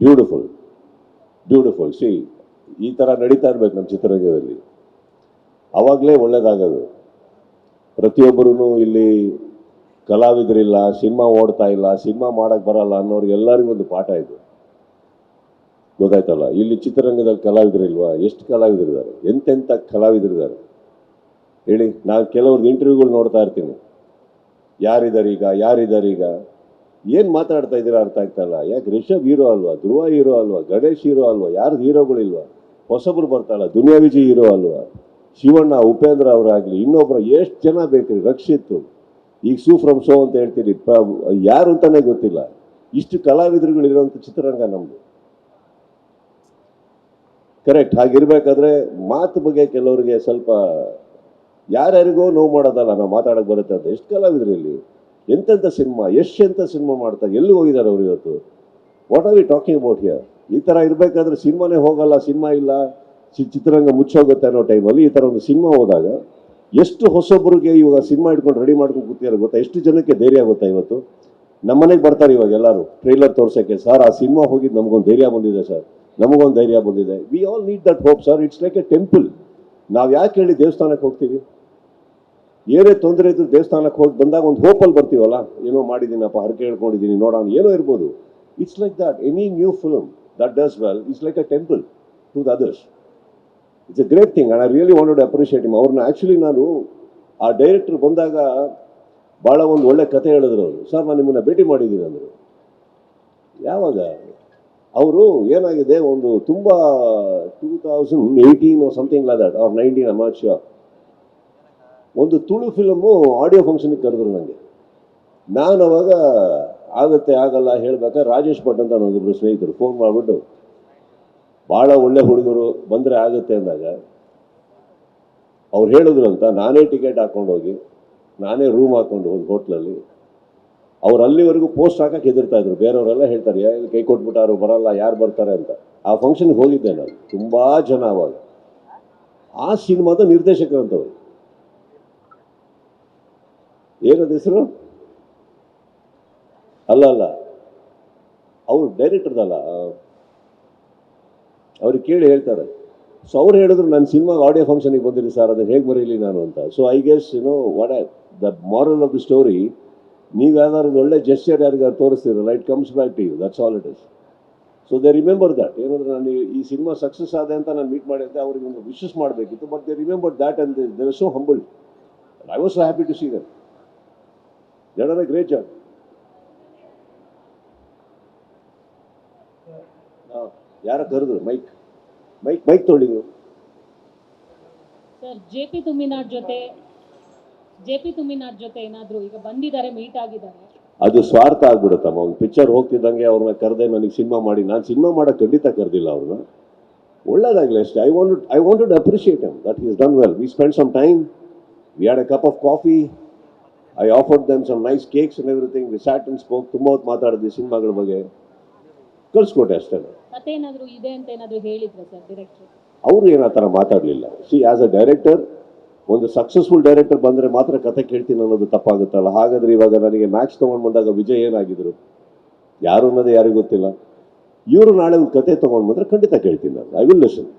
Beautiful beautiful. C, ಈ ಥರ ನಡೀತಾ ಇರ್ಬೇಕು ನಮ್ಮ ಚಿತ್ರರಂಗದಲ್ಲಿ, ಆವಾಗಲೇ ಒಳ್ಳೇದಾಗೋದು. ಪ್ರತಿಯೊಬ್ಬರೂ ಇಲ್ಲಿ ಕಲಾವಿದರಿಲ್ಲ, ಸಿನಿಮಾ ಓಡ್ತಾ ಇಲ್ಲ, ಸಿನಿಮಾ ಮಾಡೋಕ್ಕೆ ಬರಲ್ಲ ಅನ್ನೋರಿಗೆ ಎಲ್ಲರಿಗೂ ಒಂದು ಪಾಠ ಇದು, ಗೊತ್ತಾಯ್ತಲ್ಲ. ಇಲ್ಲಿ ಚಿತ್ರರಂಗದಲ್ಲಿ ಕಲಾವಿದರಿಲ್ವಾ? ಎಷ್ಟು ಕಲಾವಿದರಿದ್ದಾರೆ, ಎಂತೆಂಥ ಕಲಾವಿದರಿದ್ದಾರೆ ಹೇಳಿ. ನಾನು ಕೆಲವ್ರದ್ದು ಇಂಟರ್ವ್ಯೂಗಳು ನೋಡ್ತಾ ಇರ್ತೀನಿ, ಯಾರಿದ್ದಾರೀಗ ಏನು ಮಾತಾಡ್ತಾ ಇದ್ದೀರಾ ಅರ್ಥ ಆಗ್ತಾಯಿಲ್ಲ. ಯಾಕೆ ರಿಷಬ್ ಹೀರೋ ಅಲ್ವಾ, ಧ್ರುವ ಹೀರೋ ಅಲ್ವಾ, ಗಣೇಶ್ ಹೀರೋ ಅಲ್ವಾ, ಯಾರ್ದು ಹೀರೋಗಳಿಲ್ವಾ? ಹೊಸಬ್ರು ಬರ್ತಾಳ, ದುನಿಯಾ ವಿಜಯ್ ಹೀರೋ ಅಲ್ವಾ, ಶಿವಣ್ಣ, ಉಪೇಂದ್ರ ಅವರಾಗಲಿ, ಇನ್ನೊಬ್ಬರು ಎಷ್ಟು ಜನ ಬೇಕ್ರಿ, ರಕ್ಷಿತ್, ಈಗ ಸೂ ಫ್ರಮ್ ಶೋ ಅಂತ ಹೇಳ್ತೀನಿ, ಯಾರು ಅಂತಾನೆ ಗೊತ್ತಿಲ್ಲ. ಇಷ್ಟು ಕಲಾವಿದರುಗಳಿರುವಂಥ ಚಿತ್ರರಂಗ ನಮ್ಮದು. ಕರೆಕ್ಟ್. ಹಾಗಿರ್ಬೇಕಾದ್ರೆ ಮಾತು ಬಗ್ಗೆ ಕೆಲವರಿಗೆ ಸ್ವಲ್ಪ ಯಾರ್ಯಾರಿಗೋ ನೋವು ಮಾಡೋದಲ್ಲ, ನಾವು ಮಾತಾಡೋಕೆ ಬರುತ್ತೆ ಅಂತ. ಎಷ್ಟು ಕಲಾವಿದರು ಇಲ್ಲಿ, ಎಂತೆಂಥ ಸಿನಿಮಾ, ಎಂಥ ಸಿನಿಮಾ ಮಾಡ್ತಾರೆ, ಎಲ್ಲಿ ಹೋಗಿದ್ದಾರೆ ಅವರು ಇವತ್ತು? What are we talking about here? ಈ ಥರ ಇರಬೇಕಾದ್ರೆ ಸಿನಿಮಾನೇ ಹೋಗಲ್ಲ, ಸಿನಿಮಾ ಇಲ್ಲ, ಚಿತ್ರರಂಗ ಮುಚ್ಚೋಗುತ್ತೆ ಅನ್ನೋ ಟೈಮಲ್ಲಿ ಈ ಥರ ಒಂದು ಸಿನಿಮಾ ಹೋದಾಗ ಎಷ್ಟು ಹೊಸೊಬ್ಬರಿಗೆ ಇವಾಗ ಸಿನಿಮಾ ಇಟ್ಕೊಂಡು ರೆಡಿ ಮಾಡ್ಕೊಂಡು ಕೂತಿದ್ದಾರೆ ಗೊತ್ತಾ? ಎಷ್ಟು ಜನಕ್ಕೆ ಧೈರ್ಯ ಗೊತ್ತಾ? ಇವತ್ತು ನಮ್ಮನೆಗೆ ಬರ್ತಾರೆ ಇವಾಗ ಎಲ್ಲರೂ ಟ್ರೈಲರ್ ತೋರ್ಸೋಕ್ಕೆ, ಸರ್ ಆ ಸಿನಿಮಾ ಹೋಗಿದ್ದು ನಮಗೊಂದು ಧೈರ್ಯ ಬಂದಿದೆ ಸರ್, ನಮಗೊಂದು ಧೈರ್ಯ ಬಂದಿದೆ. We all need that hope sir. It's like a temple. ನಾವು ಯಾಕೆ ಹೇಳಿ ದೇವಸ್ಥಾನಕ್ಕೆ ಹೋಗ್ತೀವಿ? ಏನೇ ತೊಂದರೆ ಇದ್ರು ದೇವಸ್ಥಾನಕ್ಕೆ ಹೋಗಿ ಬಂದಾಗ ಒಂದು ಹೋಪಲ್ಲಿ ಬರ್ತೀವಲ್ಲ, ಏನೋ ಮಾಡಿದ್ದೀನಪ್ಪ, ಹರಕೆ ಹೇಳ್ಕೊಂಡಿದ್ದೀನಿ, ನೋಡೋಣ, ಏನೋ ಇರ್ಬೋದು. It's like that. Any new film that does well it's like a temple to the others. It's a great thing and I really wanted to appreciate him. ಅವ್ರನ್ನ ಆ್ಯಕ್ಚುಲಿ ನಾನು ಆ ಡೈರೆಕ್ಟ್ರ್ ಬಂದಾಗ ಭಾಳ ಒಂದು ಒಳ್ಳೆ ಕತೆ ಹೇಳಿದ್ರು ಅವರು. ಸರ್ ನಾನು ನಿಮ್ಮನ್ನು ಭೇಟಿ ಮಾಡಿದ್ದೀನಿ ಅಂದರು. ಯಾವಾಗ? ಅವರು ಏನಾಗಿದೆ, ಒಂದು ತುಂಬ 2018 something like that are 19, I am not sure, ಒಂದು ತುಳು ಫಿಲಮು ಆಡಿಯೋ ಫಂಕ್ಷನಿಗೆ ಕರೆದ್ರು ನನಗೆ. ನಾನು ಅವಾಗ ಆಗುತ್ತೆ ಆಗಲ್ಲ ಹೇಳ್ಬೇಕಾದ್ರೆ ರಾಜೇಶ್ ಭಟ್ ಅಂತ ನನ್ನೊಬ್ಬರು ಸ್ನೇಹಿತರು ಫೋನ್ ಮಾಡಿಬಿಟ್ಟು, ಭಾಳ ಒಳ್ಳೆ ಹುಡುಗರು, ಬಂದರೆ ಆಗುತ್ತೆ ಅಂದಾಗ ಅವ್ರು ಹೇಳಿದ್ರು ಅಂತ ನಾನೇ ಟಿಕೆಟ್ ಹಾಕ್ಕೊಂಡೋಗಿ, ನಾನೇ ರೂಮ್ ಹಾಕ್ಕೊಂಡು ಒಂದು ಹೋಟ್ಲಲ್ಲಿ, ಅವ್ರು ಅಲ್ಲಿವರೆಗೂ ಪೋಸ್ಟ್ ಹಾಕಕ್ಕೆ ಹೆದರ್ತಾ ಇದ್ರು. ಬೇರೆಯವರೆಲ್ಲ ಹೇಳ್ತಾರೆ ಕೈ ಕೊಟ್ಬಿಟ್ಟಾರು, ಬರಲ್ಲ, ಯಾರು ಬರ್ತಾರೆ ಅಂತ. ಆ ಫಂಕ್ಷನ್ಗೆ ಹೋಗಿದ್ದೆ ನಾನು, ತುಂಬ ಜನ. ಅವಾಗ ಆ ಸಿನಿಮಾದ ನಿರ್ದೇಶಕರಂತವ್ರು, ಏನದು ಹೆಸರು? ಅಲ್ಲ ಅವ್ರು ಡೈರೆಕ್ಟರ್ದಲ್ಲ, ಅವ್ರಿಗೆ ಕೇಳಿ ಹೇಳ್ತಾರೆ. ಸೊ ಅವ್ರು ಹೇಳಿದ್ರು ನನ್ನ ಸಿನಿಮಾ ಆಡಿಯೋ ಫಂಕ್ಷನಿಗೆ ಬಂದಿರಿ ಸರ್, ಅದನ್ನು ಹೇಗೆ ಬರೀಲಿ ನಾನು ಅಂತ. So I guess what the moral of the story, ನೀವು ಯಾವ್ದಾದ್ರು ಒಳ್ಳೆ ಜೆಸ್ಚರ್ ಯಾರಿಗಾರು ತೋರಿಸ್ತೀರಲ್ಲ, it comes back to you, that's all it is. So they remember that. ಏನಂದ್ರೆ ನಾನು ಈ ಸಿನಿಮಾ ಸಕ್ಸಸ್ ಆದ ಅಂತ ನಾನು ಮೀಟ್ ಮಾಡಿದ್ದೆ, ಅವ್ರಿಗೆ ಒಂದು ವಿಶಸ್ ಮಾಡಬೇಕಿತ್ತು, but they remember that and they were so humble. I was so happy to see that. They are a great job. ಯಾರ ಕರೆದ್ರು? ಮೈಕ್ ತೊಳಿ ನೀವು. ಸರ್, ಜೆ ಪಿ ತುಮಿನಾಥ್ ಜೊತೆ ಏನಾದರೂ ಈಗ ಬಂದಿದ್ದಾರೆ, ಮೀಟ್ ಆಗಿದ್ದಾರೆ? ಅದು ಸ್ವಾರ್ಥ ಆಗ್ಬಿಡುತ್ತಮ್ಮ. ಒಂದು ಪಿಕ್ಚರ್ ಹೋಗ್ತಿದ್ದಂಗೆ ಅವ್ರನ್ನ ಕರೆದೆ ನನಗೆ ಸಿನಿಮಾ ಮಾಡಿ, ನಾನು ಸಿನಿಮಾ ಮಾಡೋಕ್ಕೆ ಖಂಡಿತ ಕರೆದಿಲ್ಲ ಅವ್ರನ್ನ. ಒಳ್ಳೇದಾಗಲಿ ಅಷ್ಟೇ. I wanted to appreciate him that he is done well. We spend some time, we had a cup of coffee, I offered them some nice cakes and everything. We sat and spoke. ತುಂಬ ಹೊತ್ತು ಮಾತಾಡಿದ್ವಿ ಸಿನಿಮಾಗಳ ಬಗ್ಗೆ, ಕಳಿಸ್ಕೊಟ್ಟೆ ಅಷ್ಟೇ. ಮತ್ತೇನಾದರೂ ಇದೆ ಅಂತ ಏನಾದರೂ ಹೇಳಿದ್ರೆ ಸರ್ ಡೈರೆಕ್ಟರ್? ಅವರು ಏನೋ ಆ ಥರ ಮಾತಾಡಲಿಲ್ಲ. ಸಿ, ಆ್ಯಸ್ ಅ ಡೈರೆಕ್ಟರ್, ಒಂದು ಸಕ್ಸಸ್ಫುಲ್ ಡೈರೆಕ್ಟರ್ ಬಂದರೆ ಮಾತ್ರ ಕತೆ ಕೇಳ್ತೀನಿ ಅನ್ನೋದು ತಪ್ಪಾಗುತ್ತಲ್ಲ. ಹಾಗಾದರೆ ಇವಾಗ ನನಗೆ ಮ್ಯಾಚ್ ತೊಗೊಂಡು ಬಂದಾಗ ವಿಜಯ್ ಏನಾಗಿದ್ರು, ಯಾರು ಅನ್ನೋದೇ ಯಾರಿಗೂ ಗೊತ್ತಿಲ್ಲ. ಇವರು ನಾಳೆ ಒಂದು ಕತೆ ತೊಗೊಂಡು ಬಂದರೆ ಖಂಡಿತ ಕೇಳ್ತೀನಿ ನಾನು. I will listen.